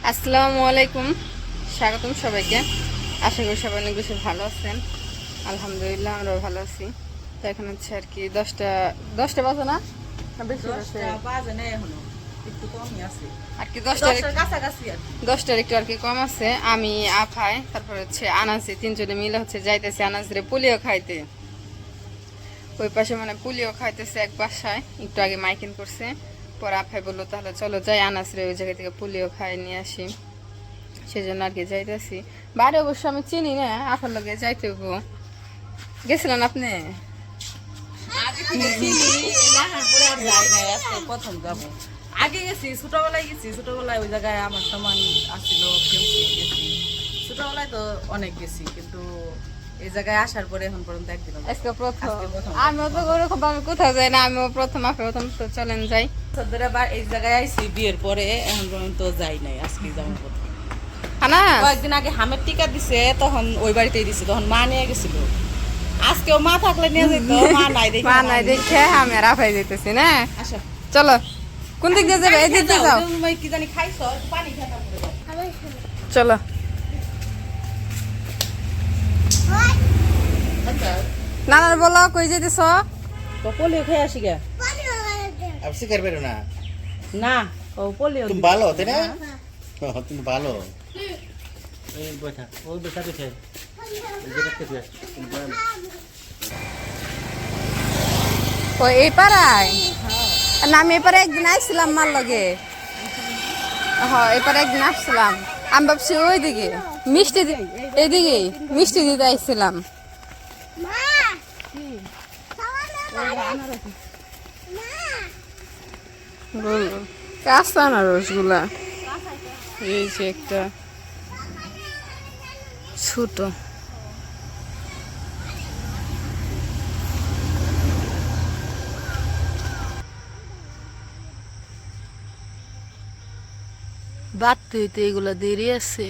আসসালামু আলাইকুম, স্বাগতম সবাইকে। আশা করি সবাই অনেক বেশি ভালো আছেন। আলহামদুলিল্লাহ আমরাও ভালো আছি। তো এখন হচ্ছে আর কি দশটা বাজে না, বেশি আর কি 10টার একটু আর কি কম আছে। আমি আফাই তারপর হচ্ছে আনাসি তিনজনে মিলে হচ্ছে যাইতেছে আনাসরে পোলিও খাইতে। ওই পাশে মানে পোলিও খাইতেছে এক বাসায়, একটু আগে মাইকিং করছে। পর আফাই বললো তাহলে চলো যাই আনাসরে ওই জায়গা থেকে পোলিও খাই নিয়ে আসি, সেজন্য আর কি যাইতেছি। বাড়ি অবশ্য আমি চিনি না, আফার লগে যাইতে হবো। গেছিলেন আপনি? প্রথম যাবো, আগে গেছি ছোটবেলায় ওই জায়গায় আমার সমান আসছিল, গেছি ছোটবেলায় তো অনেক গেছি, কিন্তু এই জায়গায় আসার পরে এখন পর্যন্ত একদিন আজকে প্রথম। আমিও তো ওরকম ভাবে কোথাও যাই না, আমিও প্রথম তো চলেন যাই। এই জায়গায় আইসি বিয়ের পরে, এখন পর্যন্ত যাই নাই, আজকে যাবো প্রথম। কয়েকদিন আগে হামের টিকা দিছে, তখন ওই বাড়িতেই দিছে, তখন মা নিয়ে গেছিল। আজকেও মা থাকলে নিয়ে যেত, মা নাই দেখে আমি রাফাই যেতেছি না। চলো, কোন দিক দিয়ে যাবে? এই দিক দিয়ে যাও। কি জানি খাইছো, পানি খেতে চলো। নানার বলো কই যেতেছ? তো পোলিও খেয়ে আসি গে। अब से कर बेरो ना না ও পোলিও तुम भालो होते ना तुम भालो ए बैठा वो बैठा पीछे इधर रख के तुम भालो ও এই পাড়ায়? না আমি এপারে একদিন আসছিলাম মার লগে। হ্যাঁ এপারে একদিন আসছিলাম, আমি ভাবছি ওইদিকে মিষ্টি এইদিকে মিষ্টি দিতে আসছিলাম। কাঁচা আনারসগুলা এই যে একটা ছোট। বাড়তে হইতে এগুলা দেরি আছে,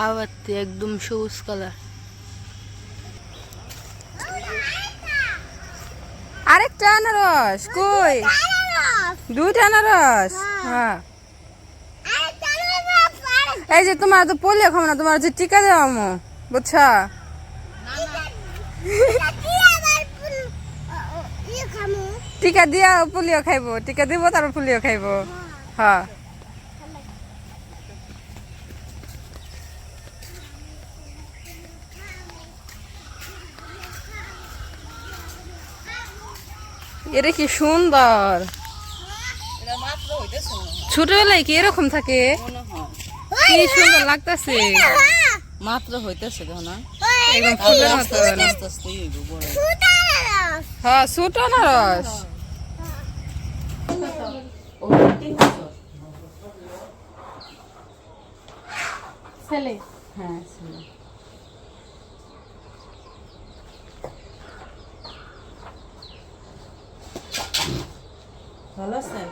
আবার একদম সবুজ কালার। আরেকটা আনারস কই? দুইটা আনারস। হ্যাঁ এই যে তোমার তো পোলিও খাবো না, তোমার হচ্ছে টিকা দেওয়া মো, বুঝছা? টিকা দিয়া পোলিও খাইবো, টিকা দিব তারপর পোলিও খাইবো। হ্যাঁ এটা কি সুন্দর। ছোটবেলায় কি এরকম থাকে? কি সুন্দর লাগতেছে, মাত্র হইতেছে না একদম ফুলের মতো। হ্যাঁ ছোট আনারস। ছেলে? হ্যাঁ ছেলে। ভালো আছেন?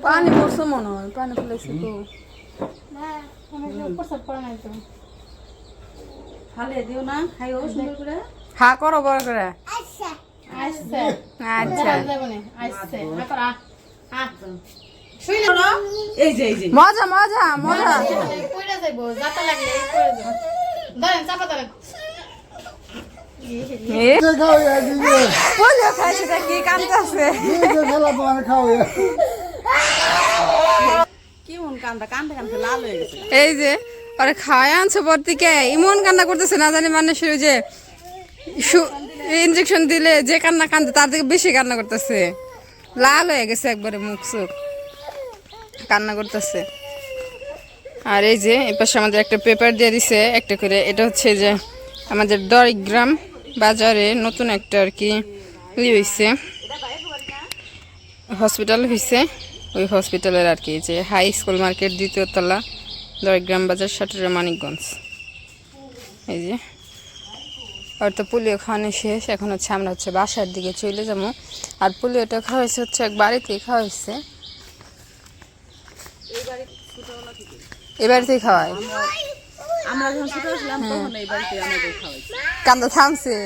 পানি পড়ছে মনে হয়, পানি ফেলেছে তো। খালে দিও না, খাইও সুন্দর করে। হ্যাঁ করো বড় করে। আচ্ছা এই যে মজা মজা মজা। পোলিও খাইছে কি কান্দছে? কেমন কান্দা কান্দে কান্দে লাল হয়ে গেছে। এই যে আরে খায় আনছে পর থেকে এমন কান্না করতেছে, না জানি মানুষের ওই যে ইনজেকশন দিলে যে কান্না কান্দে তার থেকে বেশি কান্না করতেছে, লাল হয়ে গেছে একবারে মুখ চোখ, কান্না করতেছে। আর এই যে এ পাশে আমাদের একটা পেপার দিয়ে দিছে একটা করে, এটা হচ্ছে যে আমাদের দরিগ্রাম বাজারে নতুন একটা আর কি হয়েছে, হসপিটাল হয়েছে। ওই হসপিটালের আর কি যে হাই স্কুল মার্কেট, দ্বিতীয় তলা, দরিগ্রাম বাজার, সাটুরা, মানিকগঞ্জ। এই যে আর তো পোলিও খাওয়ানো শেষ, এখন হচ্ছে আমরা হচ্ছে বাসার দিকে চলে যাবো। আর পোলিওটা খাওয়া হয়েছে হচ্ছে এক বাড়িতেই খাওয়া হয়েছে, এই বাড়িতেই খাওয়াই। আমরা যখন ছোট ছিলাম তখন এই বাড়িতে আমাদের খাওয়াইছে। কান্দা থামছে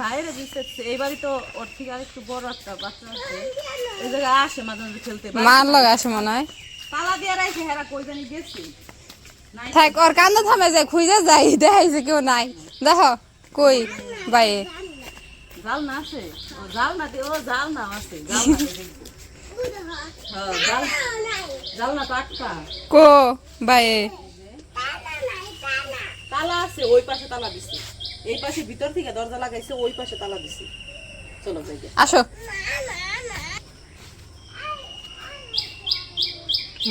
বাইরে দিচ্ছে এইবারই তো ওর থেকে আর একটু বড় একটা বাচ্চা আছে এই জায়গায় আসে মাঝে মাঝে খেলতে মার লগে আসে মনে হয়। তালা দিয়ে রাখছে হেরা কই জানি গেছে থাক ওর কান্দা থামে যায়, খুঁজে যাই, দেখাইছে কেউ নাই। দেখো কই বাই জাল না আছে ও জাল না ও জাল না আছে জাল না দেখবো হ্যাঁ জাল না তো আটকা কো বাই তালা আছে ওই পাশে তালা দিছে এই পাশে ভিতর থেকে দরজা লাগাইছে ওই পাশে তালা দিছে চলো যাই আসো।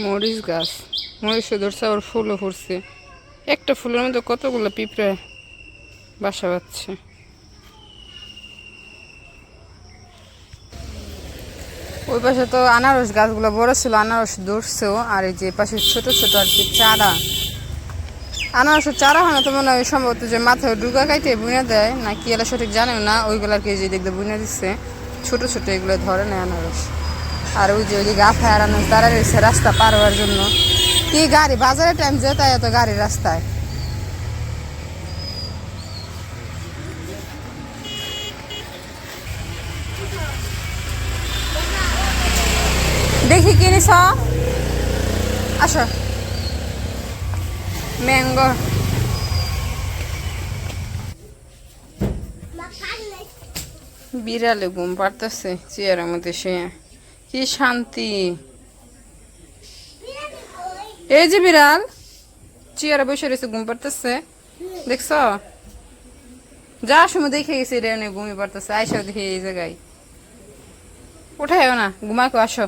মরিচ গাছ, মরিচ ধরছে আবার ফুলও ফুটছে। একটা ফুলের মধ্যে কতগুলো পিঁপড়ে বাসা বাঁধছে। ওই পাশে তো আনারস গাছগুলো বড় ছিল, আনারস ধরছেও। আর এই যে পাশে ছোট ছোট আর কি চারা, আনারসের চারা হয় না তো মনে হয়, সম্ভবত যে মাথায় ডুগা খাইতে বুনে দেয় না কি, এলা সঠিক জানেও না। ওইগুলো আর কি যে দেখতে বুনে দিচ্ছে ছোট ছোট, এগুলো ধরে নেয় আনারস। আর ওই যে ওই গাফায় আর আনারস দাঁড়া রয়েছে রাস্তা পার হওয়ার জন্য। কি গাড়ি বাজারের টাইম যে তাই এত গাড়ি রাস্তায়। দেখি কিনিস, আসো। ম্যাঙ্গো বিড়ালে ঘুম পাড়তেছে চেয়ারের মধ্যে, সে কি শান্তি। এই যে বিড়াল চেয়ারে বসে রয়েছে ঘুম পাড়তেছে, দেখছ? যার সময় দেখে গেছি রে ঘুমিয়ে পাড়তেছে, আইসাও দেখে এই জায়গায়। উঠে না ঘুমাকো, আসো।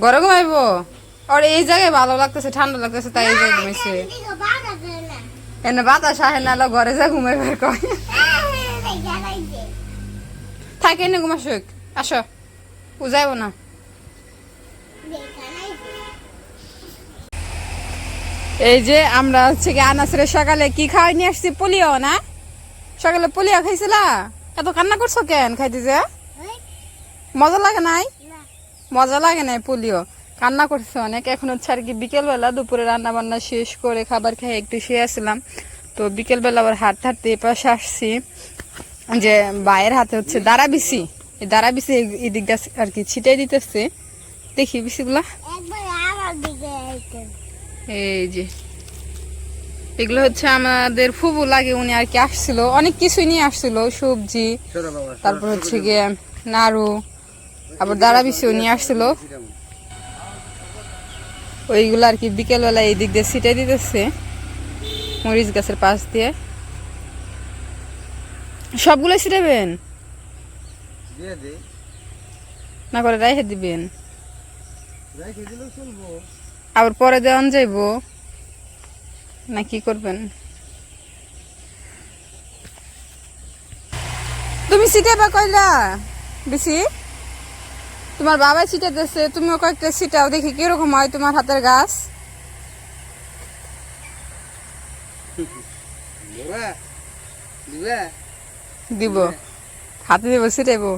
ঘরে ঘুমাইবো? আর এই জায়গায় ভালো লাগতেছে, ঠান্ডা লাগতেছে, তাই এই জায়গায় ঘুমাইছে। এনে বাতাস আহে না, ঘরে যা ঘুমাইবার কয়। থাকে এনে ঘুমাসুক, আসো। ও যাইব না। এই যে আমরা হচ্ছে কি আনাসের সকালে কি খাওয়াই নিয়ে আসছি, পোলিও না? সকালে পোলিও খাইছিলা? এত কান্না করছো কেন খাইতে? যে মজা লাগে নাই? মজা লাগে নাই পোলিও, কান্না করছে অনেক। এখন হচ্ছে আর কি বিকেলবেলা, দুপুরে রান্না বান্না শেষ করে খাবার খেয়ে একটু শুয়ে আসছিলাম। তো বিকেলবেলা আবার হাঁটতে হাঁটতে এ পাশে আসছি, যে ভাইয়ের হাতে হচ্ছে দাঁড়া বিসি, এই দাঁড়া বিসি এদিক গাছ আর কি ছিটাই দিতেছে। দেখি বিসিগুলা, এই যে এগুলো হচ্ছে আমাদের ফুবু লাগে, উনি আর কি আসছিল, অনেক কিছুই নিয়ে আসছিল, সবজি, তারপর হচ্ছে গিয়ে নাড়ু, আবার দাঁড়া বিসিও নিয়ে আসছিল। ওইগুলো আর কি বিকেলবেলা এই দিক দিয়ে ছিটাই দিতেছে মরিচ গাছের পাশ দিয়ে। সবগুলো ছিটাবেন না করে রাইখে দিবেন, আবার পরে দেওয়ান যাইব না কি করবেন? তুমি ছিটাবা কইলা বেশি, তোমার বাবা ছিটে দিচ্ছে, তুমিও কয়েকটা ছিটাও, দেখি কিরকম হয় তোমার হাতের গাছ। দিব হাতে দেবো, ছিটাইবো।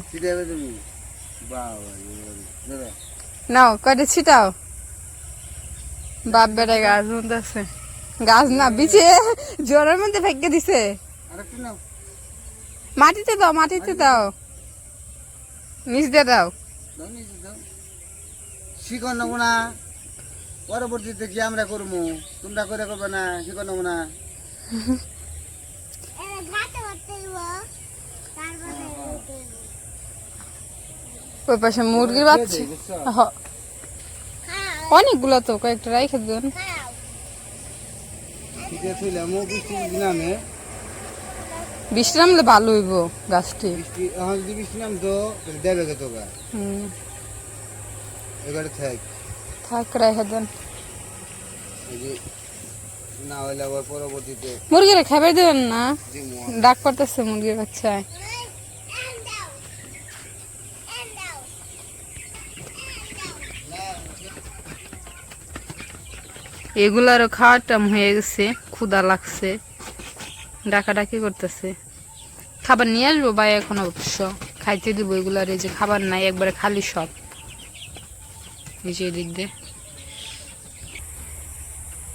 নাও কয়টা ছিটাও। বাপ বেটা গাছ মধ্যে আছে, গাছ না বিছে জোরের মধ্যে ভেঙে দিছে। মাটিতে দাও, মাটিতে দাও, নিচ দিয়ে দাও। শিকন নেবো না, পরবর্তীতে কি আমরা করবো, তোমরা করে করবে না, শিকন নেবো না। ওই পাশে মুরগির বাচ্চা অনেকগুলো, তো কয়েকটা রাইখে দেন। বৃষ্টি নামলে ভালো হইব গাছটি। বৃষ্টি নাম তো দেবে তো এবারে থাক রাইখে দেন। না হইলে আবার পরবর্তীতে মুরগিরা খাবার দেবেন না, ডাক করতেছে মুরগির বাচ্চায়। এগুলারও খাওয়ার টাইম হয়ে গেছে, ক্ষুধা লাগছে, ডাকাডাকি করতেছে। খাবার নিয়ে আসবো ভাই এখন, অবশ্য খাইতে দিব এগুলার। এই যে খাবার নাই, একবারে খালি সব। এই যে এদিক দিয়ে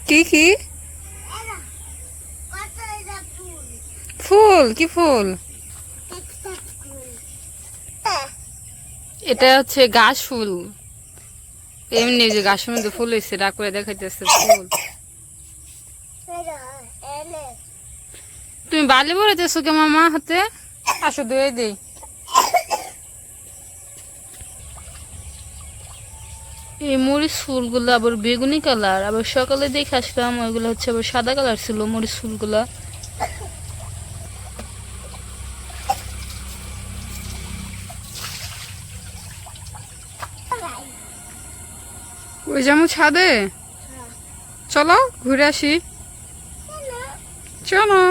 কি কি ফুল, কি ফুল? এটা হচ্ছে ঘাস ফুল। এমনি যে ঘাসের মধ্যে ফুল হয়েছে, ডাক করে দেখাইতেছে ফুল। তুমি বালি বলেছো কে মামা হাতে? আসো ধুয়ে দেই। এই মরিচ ফুলগুলো আবার বেগুনি কালার, আবার সকালে দেখে আসলাম ওইগুলো হচ্ছে আবার সাদা কালার ছিল মরিচ ফুলগুলা। ওই যেমন ছাদে, চলো ঘুরে আসি। চলো।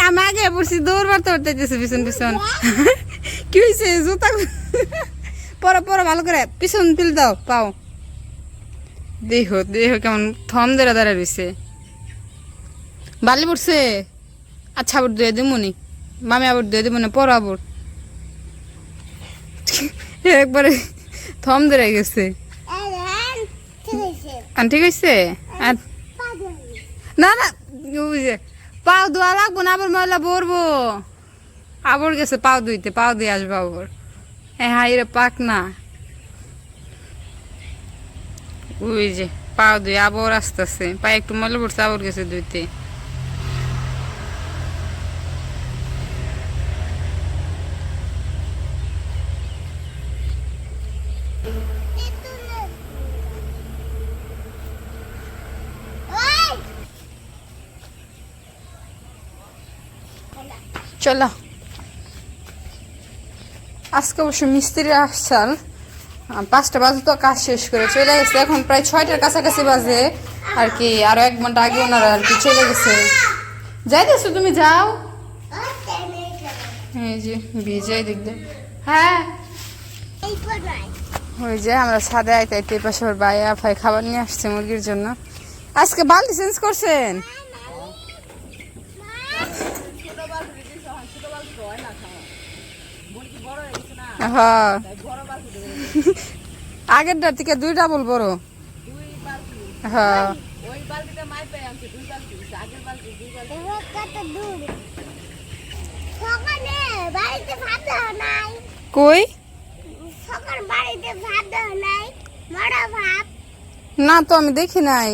আমি আগে পড়ছি, দৌড়বার তো উঠতেছে পিছন পিছন। কি হয়েছে? জুতা পরো পরো ভালো করে, পিছন তুলে দাও পাও। দেখো দেখো কেমন থম দেরা দাঁড়া রয়েছে। বালি পড়ছে। আচ্ছা আবার ধুয়ে দিব নি, মামি আবার ধুয়ে দিব না, পরো আবার। একবারে থম ধরে গেছে। ঠিক আছে। না না, পাও ধোয়া লাগবো না, আবার ময়লা ভরবো। আবার গেছে পাও ধুইতে, পাও দিয়ে আসবো আবার। হ্যাঁ রে পাক না, ওই যে পাও ধুই আবার আসতেছে, পায়ে একটু ময়লা পড়ছে, আবার গেছে ধুইতে। চলো। আজকে অবশ্য মিস্ত্রি আসছাল 5টা বাজে তো কাজ শেষ করে চলে গেছে, এখন প্রায় 6টার কাছাকাছি বাজে আর কি। আরো 1 ঘন্টা আগে ওনারা আর কি চলে গেছে। যাইতেছো তুমি? যাও। এই যে ভিজাই দেখবে। হ্যাঁ ওই যে আমরা ছাদে আইতে আইতে পাশে ওর ভাই আফাই খাবার নিয়ে আসছে মুরগির জন্য। আজকে বালতি চেঞ্জ করছেন? হ্যাঁ, আগেরটার থেকে 2 ডাবল বড়। হ্যাঁ কই না তো আমি দেখি নাই।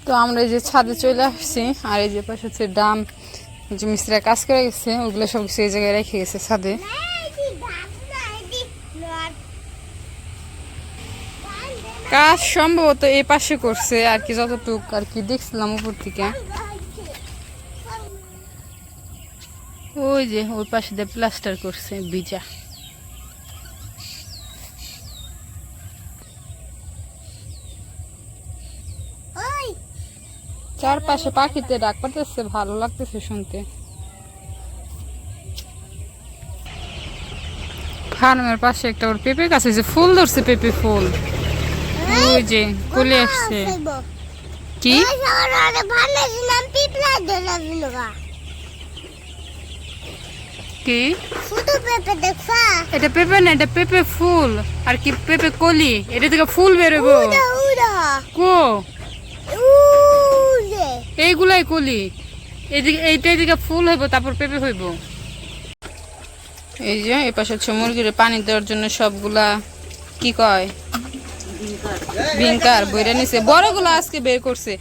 তো আমরা এই যে ছাদে চলে আসছি, আর এই যে পাশে হচ্ছে ডাম, যে মিস্ত্রিরা কাজ করে গেছে ওগুলো সব কিছু এই জায়গায় রেখে গেছে ছাদে। কাজ সম্ভবত এই পাশে করছে আর কি, যতটুক আর কি দেখছিলাম উপর থেকে। ওই যে ওই পাশে দিয়ে প্লাস্টার করছে ভিজা। চারপাশে পাখিতে ডাক পাঠাচ্ছে, ভালো লাগতেছে শুনতে। ফার্মের পাশে একটা ওর পেঁপে গাছ হয়েছে, ফুল ধরছে, পেঁপে ফুল। ওই যে কলি আসছে। কি কি এটা? পেঁপে না, এটা পেঁপে ফুল আর কি, পেঁপে কলি। এটা থেকে ফুল বেরোবো। কো এইগুলাই কলি, এদিকে এইটাই দিকে ফুল হইব, তারপর পেঁপে হইব। এই যে এই পাশে হচ্ছে মুরগির পানি দেওয়ার জন্য সবগুলা কি কয় ভিঙ্কার বইরা নিছে। বড়গুলা আজকে বের করছে,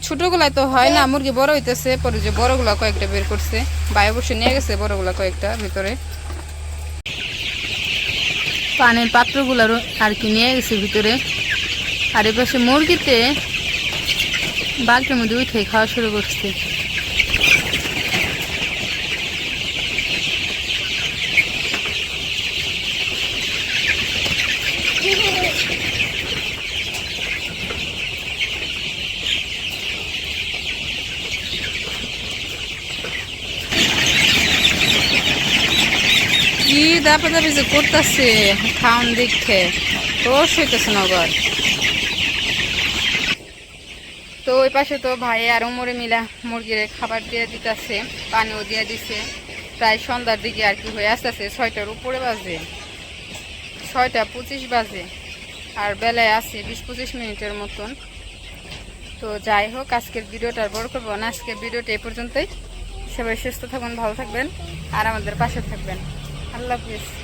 ছোটগুলাই তো হয় না, মুরগি বড় হইতেছে পরে যে বড়গুলা কয়েকটা বের করছে। ভাই অবশ্য নিয়ে গেছে বড়গুলা কয়েকটা ভিতরে। পানির পাত্রগুলার আর কি নিয়ে গেছে ভিতরে। আর এই পাশে মুরগিতে বালতির মধ্যে উঠে খাওয়া শুরু করছে। কি দাপা দাপি যে করতেছে খাওয়ান দেখে তোর হইতেছে নগর। তো ওই পাশে তো ভাই আর উমরে মিলা মুরগির খাবার দিয়ে দিতেছে, পানিও দিয়ে দিছে। প্রায় সন্ধ্যার দিকে আর কি হয়ে আসতেছে, 6টার উপরে বাজে। 6:25 বাজে আর বেলায় আছি 20-25 মিনিটের মতন। তো যাই হোক, আজকের ভিডিওটা আর বড় করবো না, আজকের ভিডিওটা এই পর্যন্তই। সবাই সুস্থ থাকবেন, ভালো থাকবেন আর আমাদের পাশে থাকবেন। আল্লাহ হাফিজ।